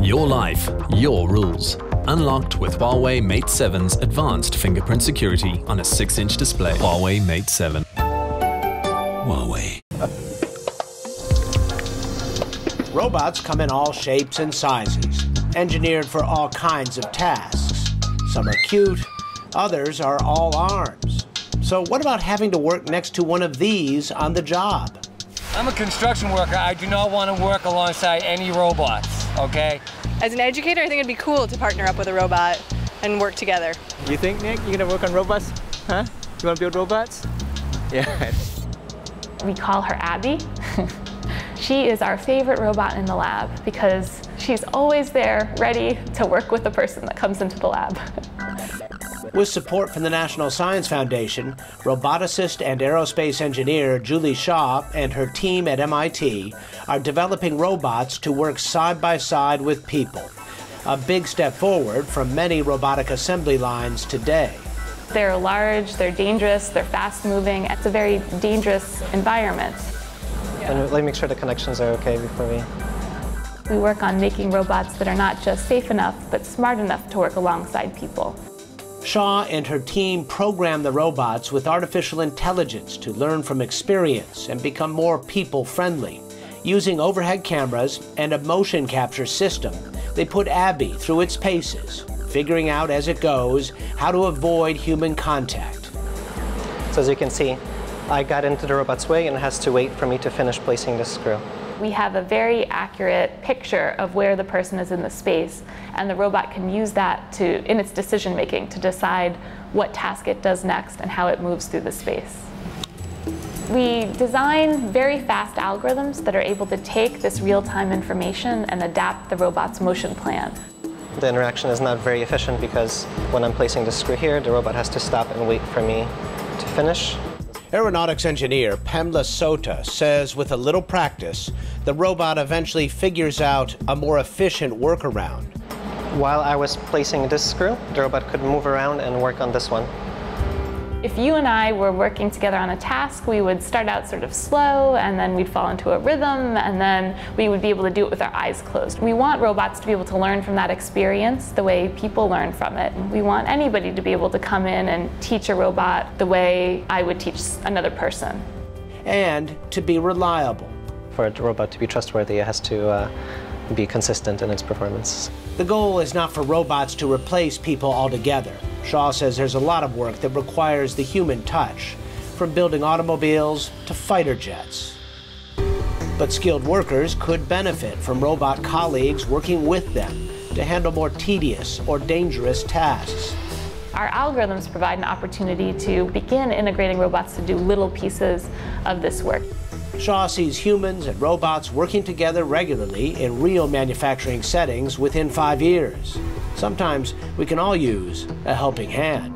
Your life, your rules. Unlocked with Huawei Mate 7's advanced fingerprint security on a 6-inch display. Huawei Mate 7. Huawei. Robots come in all shapes and sizes, engineered for all kinds of tasks. Some are cute, others are all arms. So what about having to work next to one of these on the job? I'm a construction worker. I do not want to work alongside any robots, okay? As an educator, I think it'd be cool to partner up with a robot and work together. You think, Nick, you're gonna work on robots? Huh? You wanna build robots? Yeah. We call her Abby. She is our favorite robot in the lab because she's always there, ready to work with the person that comes into the lab. With support from the National Science Foundation, roboticist and aerospace engineer Julie Shaw and her team at MIT are developing robots to work side by side with people. A big step forward from many robotic assembly lines today. They're large, they're dangerous, they're fast moving. It's a very dangerous environment. And let me make sure the connections are okay before we... We work on making robots that are not just safe enough, but smart enough to work alongside people. Shaw and her team program the robots with artificial intelligence to learn from experience and become more people-friendly. Using overhead cameras and a motion capture system, they put Abby through its paces, figuring out as it goes how to avoid human contact. So as you can see, I got into the robot's way and it has to wait for me to finish placing the screw. We have a very accurate picture of where the person is in the space, and the robot can use that in its decision making to decide what task it does next and how it moves through the space. We design very fast algorithms that are able to take this real-time information and adapt the robot's motion plan. The interaction is not very efficient because when I'm placing the screw here, the robot has to stop and wait for me to finish. Aeronautics engineer Pamela Sota says with a little practice, the robot eventually figures out a more efficient workaround. While I was placing this screw, the robot could move around and work on this one. If you and I were working together on a task, we would start out sort of slow, and then we'd fall into a rhythm, and then we would be able to do it with our eyes closed. We want robots to be able to learn from that experience the way people learn from it. We want anybody to be able to come in and teach a robot the way I would teach another person. And to be reliable. For a robot to be trustworthy, it has to be consistent in its performance. The goal is not for robots to replace people altogether. Shaw says there's a lot of work that requires the human touch, from building automobiles to fighter jets. But skilled workers could benefit from robot colleagues working with them to handle more tedious or dangerous tasks. Our algorithms provide an opportunity to begin integrating robots to do little pieces of this work. Shaw sees humans and robots working together regularly in real manufacturing settings within 5 years. Sometimes we can all use a helping hand.